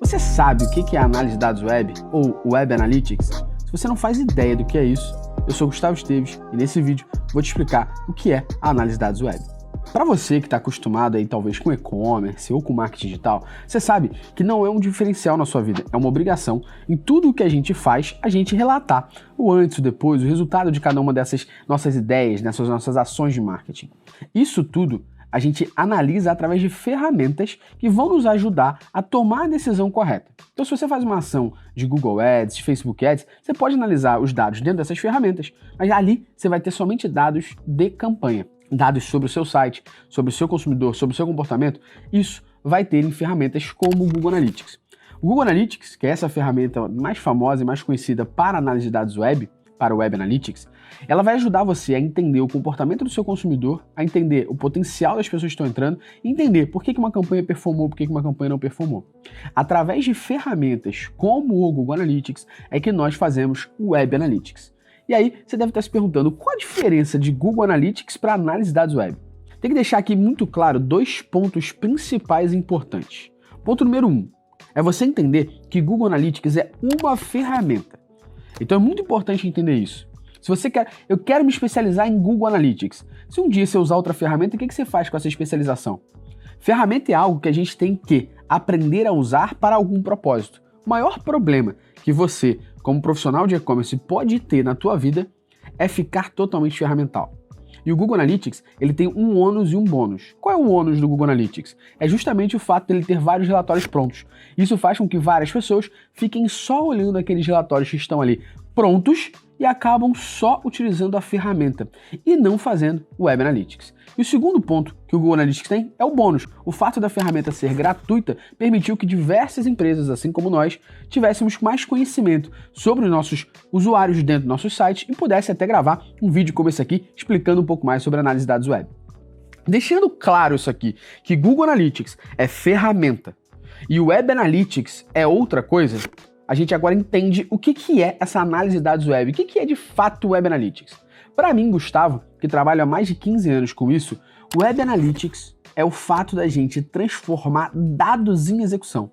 Você sabe o que é análise de dados web ou Web Analytics? Se você não faz ideia do que é isso, eu sou Gustavo Esteves e nesse vídeo vou te explicar o que é a análise de dados web. Para você que está acostumado aí talvez com e-commerce ou com marketing digital, você sabe que não é um diferencial na sua vida, é uma obrigação em tudo o que a gente faz, a gente relatar o antes, o depois, o resultado de cada uma dessas nossas ideias, dessas nossas ações de marketing. Isso tudo a gente analisa através de ferramentas que vão nos ajudar a tomar a decisão correta. Então, se você faz uma ação de Google Ads, de Facebook Ads, você pode analisar os dados dentro dessas ferramentas, mas ali você vai ter somente dados de campanha, dados sobre o seu site, sobre o seu consumidor, sobre o seu comportamento. Isso vai ter em ferramentas como o Google Analytics. O Google Analytics, que é essa ferramenta mais famosa e mais conhecida para análise de dados web, para o Web Analytics, ela vai ajudar você a entender o comportamento do seu consumidor, a entender o potencial das pessoas que estão entrando e entender por que uma campanha performou, por que uma campanha não performou. Através de ferramentas como o Google Analytics é que nós fazemos o Web Analytics. E aí você deve estar se perguntando qual a diferença de Google Analytics para análise de dados web. Tem que deixar aqui muito claro dois pontos principais e importantes. Ponto número 1 é você entender que Google Analytics é uma ferramenta. Então é muito importante entender isso. Se você quer, eu quero me especializar em Google Analytics. Se um dia você usar outra ferramenta, o que você faz com essa especialização? Ferramenta é algo que a gente tem que aprender a usar para algum propósito. O maior problema que você, como profissional de e-commerce, pode ter na tua vida é ficar totalmente ferramental. E o Google Analytics, ele tem um ônus e um bônus. Qual é o ônus do Google Analytics? É justamente o fato de ele ter vários relatórios prontos. Isso faz com que várias pessoas fiquem só olhando aqueles relatórios que estão ali prontos e acabam só utilizando a ferramenta e não fazendo o Web Analytics. E o segundo ponto que o Google Analytics tem é o bônus. O fato da ferramenta ser gratuita permitiu que diversas empresas, assim como nós, tivéssemos mais conhecimento sobre os nossos usuários dentro do nosso site e pudesse até gravar um vídeo como esse aqui, explicando um pouco mais sobre análise de dados web. Deixando claro isso aqui, que Google Analytics é ferramenta e o Web Analytics é outra coisa, a gente agora entende o que é essa análise de dados web, o que é de fato o Web Analytics. Para mim, Gustavo, que trabalha há mais de 15 anos com isso, o Web Analytics é o fato da gente transformar dados em execução.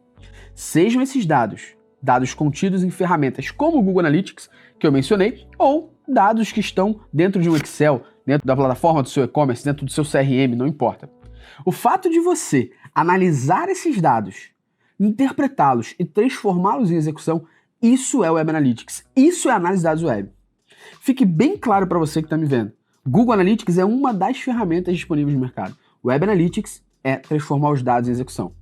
Sejam esses dados contidos em ferramentas como o Google Analytics, que eu mencionei, ou dados que estão dentro de um Excel, dentro da plataforma do seu e-commerce, dentro do seu CRM, não importa. O fato de você analisar esses dados, interpretá-los e transformá-los em execução, isso é o Web Analytics, isso é análise de dados web. Fique bem claro para você que está me vendo, Google Analytics é uma das ferramentas disponíveis no mercado. Web Analytics é transformar os dados em execução.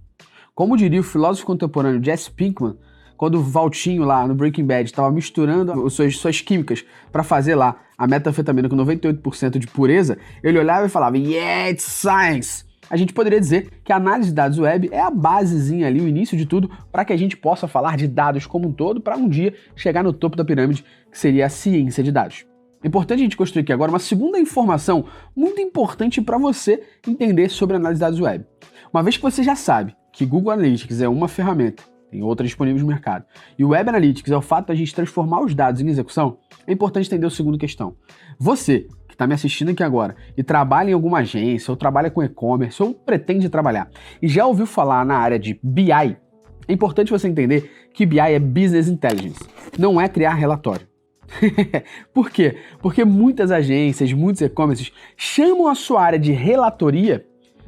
Como diria o filósofo contemporâneo Jesse Pinkman, quando o Valtinho lá no Breaking Bad estava misturando suas químicas para fazer lá a metanfetamina com 98% de pureza, ele olhava e falava, "Yeah, it's science!" A gente poderia dizer que a análise de dados web é a basezinha ali, o início de tudo, para que a gente possa falar de dados como um todo, para um dia chegar no topo da pirâmide, que seria a ciência de dados. É importante a gente construir aqui agora uma segunda informação muito importante para você entender sobre a análise de dados web. Uma vez que você já sabe que Google Analytics é uma ferramenta, tem outras disponíveis no mercado, e o Web Analytics é o fato da gente transformar os dados em execução, é importante entender a segunda questão. Você que está me assistindo aqui agora e trabalha em alguma agência, ou trabalha com e-commerce, ou pretende trabalhar, e já ouviu falar na área de BI, é importante você entender que BI é Business Intelligence, não é criar relatório. Por quê? Porque muitas agências, muitos e-commerces chamam a sua área de relatoria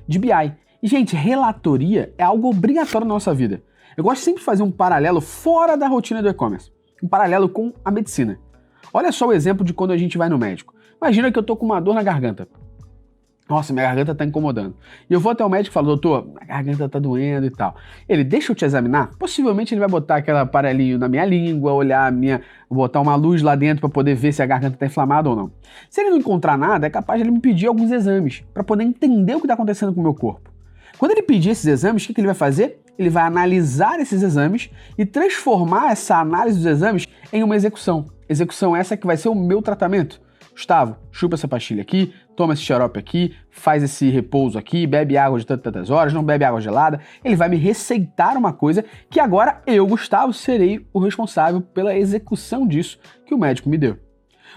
de BI. E, gente, relatoria é algo obrigatório na nossa vida. Eu gosto sempre de fazer um paralelo fora da rotina do e-commerce, um paralelo com a medicina. Olha só o exemplo de quando a gente vai no médico. Imagina que eu tô com uma dor na garganta. Nossa, minha garganta tá incomodando. E eu vou até o médico e falo, doutor, a garganta tá doendo e tal. Ele, deixa eu te examinar? Possivelmente ele vai botar aquele aparelhinho na minha língua, botar uma luz lá dentro para poder ver se a garganta tá inflamada ou não. Se ele não encontrar nada, é capaz de ele me pedir alguns exames para poder entender o que tá acontecendo com o meu corpo. Quando ele pedir esses exames, o que ele vai fazer? Ele vai analisar esses exames e transformar essa análise dos exames em uma execução. Execução essa que vai ser o meu tratamento. Gustavo, chupa essa pastilha aqui, toma esse xarope aqui, faz esse repouso aqui, bebe água de tantas horas, não bebe água gelada. Ele vai me receitar uma coisa que agora eu, Gustavo, serei o responsável pela execução disso que o médico me deu.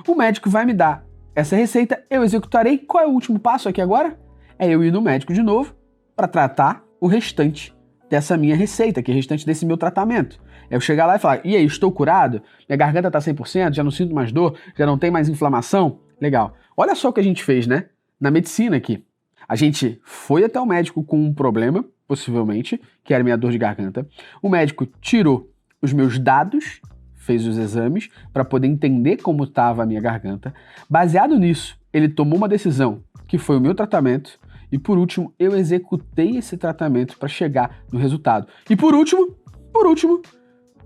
O médico vai me dar essa receita, eu executarei. Qual é o último passo aqui agora? É eu ir no médico de novo para tratar o restante dessa minha receita, que é restante desse meu tratamento. É eu chegar lá e falar, e aí, estou curado? Minha garganta tá 100%, já não sinto mais dor, já não tem mais inflamação? Legal. Olha só o que a gente fez, né? Na medicina aqui. A gente foi até o médico com um problema, possivelmente, que era minha dor de garganta. O médico tirou os meus dados, fez os exames, para poder entender como estava a minha garganta. Baseado nisso, ele tomou uma decisão, que foi o meu tratamento, e por último, eu executei esse tratamento para chegar no resultado. E por último,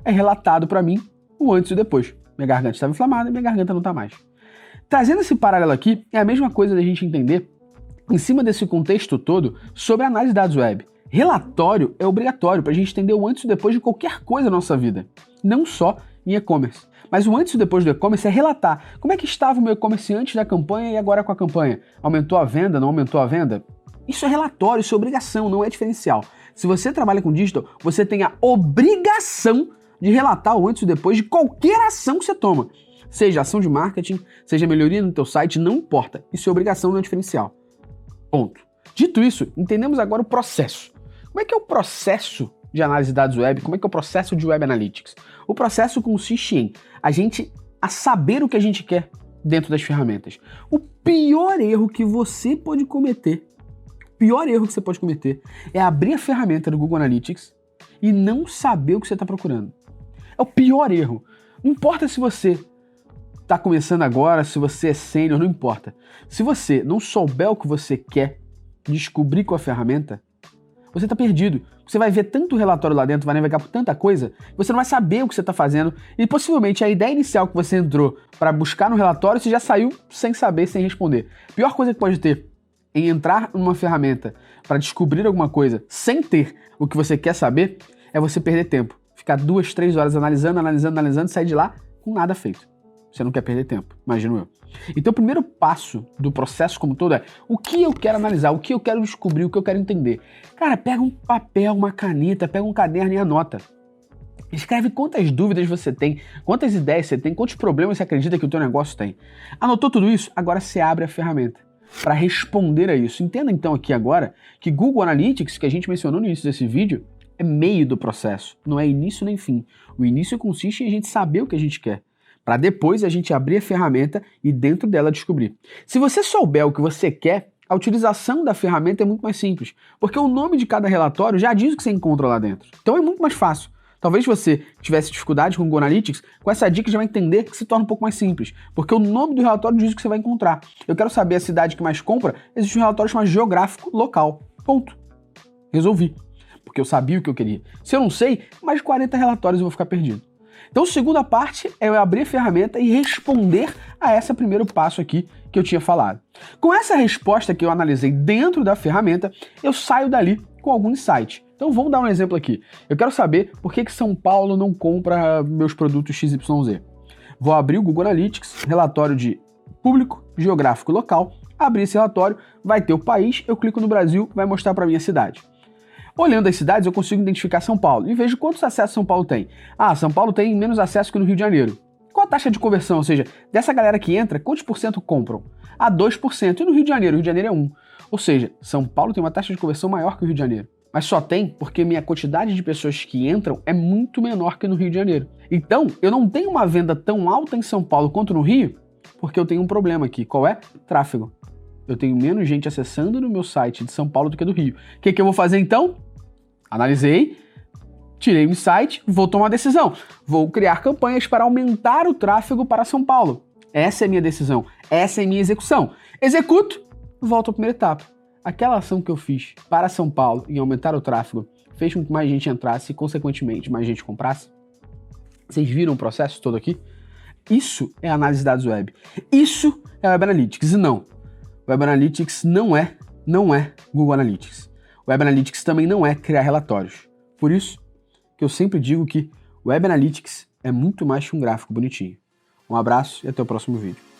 é relatado para mim o antes e o depois. Minha garganta estava inflamada, minha garganta não está mais. Trazendo esse paralelo aqui, é a mesma coisa da gente entender, em cima desse contexto todo, sobre a análise de dados web. Relatório é obrigatório para a gente entender o antes e o depois de qualquer coisa na nossa vida, não só em e-commerce. Mas o antes e o depois do e-commerce é relatar como é que estava o meu e-commerce antes da campanha e agora com a campanha. Aumentou a venda, não aumentou a venda? Isso é relatório, isso é obrigação, não é diferencial. Se você trabalha com digital, você tem a obrigação de relatar o antes e o depois de qualquer ação que você toma. Seja ação de marketing, seja melhoria no teu site, não importa. Isso é obrigação, não é diferencial. Ponto. Dito isso, entendemos agora o processo. Como é que é o processo de análise de dados web? Como é que é o processo de Web Analytics? O processo consiste em a saber o que a gente quer dentro das ferramentas. O pior erro que você pode cometer, é abrir a ferramenta do Google Analytics e não saber o que você está procurando. É o pior erro. Não importa se você está começando agora, se você é sênior, não importa. Se você não souber o que você quer descobrir com a ferramenta, você está perdido. Você vai ver tanto relatório lá dentro, vai navegar por tanta coisa, você não vai saber o que você está fazendo e possivelmente a ideia inicial que você entrou para buscar no relatório, você já saiu sem saber, sem responder. A pior coisa que pode ter em entrar numa ferramenta para descobrir alguma coisa sem ter o que você quer saber é você perder tempo. Ficar 2, 3 horas analisando e sair de lá com nada feito. Você não quer perder tempo, imagino eu. Então o primeiro passo do processo como todo é o que eu quero analisar, o que eu quero descobrir, o que eu quero entender. Cara, pega um papel, uma caneta, pega um caderno e anota. Escreve quantas dúvidas você tem, quantas ideias você tem, quantos problemas você acredita que o teu negócio tem. Anotou tudo isso? Agora você abre a ferramenta para responder a isso. Entenda então aqui agora que Google Analytics, que a gente mencionou no início desse vídeo, é meio do processo, não é início nem fim. O início consiste em a gente saber o que a gente quer, para depois a gente abrir a ferramenta e dentro dela descobrir. Se você souber o que você quer, a utilização da ferramenta é muito mais simples, porque o nome de cada relatório já diz o que você encontra lá dentro. Então é muito mais fácil. Talvez você tivesse dificuldade com o Google Analytics, com essa dica já vai entender que se torna um pouco mais simples, porque o nome do relatório diz o que você vai encontrar. Eu quero saber a cidade que mais compra, existe um relatório chamado geográfico local. Ponto. Resolvi. Porque eu sabia o que eu queria. Se eu não sei, mais de 40 relatórios eu vou ficar perdido. Então, a segunda parte é eu abrir a ferramenta e responder a esse primeiro passo aqui que eu tinha falado. Com essa resposta que eu analisei dentro da ferramenta, eu saio dali com algum insight. Então, vamos dar um exemplo aqui. Eu quero saber por que São Paulo não compra meus produtos XYZ. Vou abrir o Google Analytics, relatório de público, geográfico e local. Abrir esse relatório, vai ter o país, eu clico no Brasil, vai mostrar para mim a cidade. Olhando as cidades, eu consigo identificar São Paulo e vejo quantos acessos São Paulo tem. Ah, São Paulo tem menos acesso que no Rio de Janeiro. Qual a taxa de conversão? Ou seja, dessa galera que entra, quantos por cento compram? Ah, 2%. E no Rio de Janeiro? O Rio de Janeiro é 1%. Ou seja, São Paulo tem uma taxa de conversão maior que o Rio de Janeiro. Mas só tem porque minha quantidade de pessoas que entram é muito menor que no Rio de Janeiro. Então, eu não tenho uma venda tão alta em São Paulo quanto no Rio, porque eu tenho um problema aqui. Qual é? Tráfego. Eu tenho menos gente acessando no meu site de São Paulo do que do Rio. O que eu vou fazer então? Analisei, tirei o insight, vou tomar uma decisão. Vou criar campanhas para aumentar o tráfego para São Paulo. Essa é a minha decisão, essa é a minha execução. Executo, volto à primeira etapa. Aquela ação que eu fiz para São Paulo em aumentar o tráfego fez com que mais gente entrasse e, consequentemente, mais gente comprasse? Vocês viram o processo todo aqui? Isso é análise de dados web. Isso é Web Analytics. E não, Web Analytics não é Google Analytics. Web Analytics também não é criar relatórios. Por isso que eu sempre digo que Web Analytics é muito mais que um gráfico bonitinho. Um abraço e até o próximo vídeo.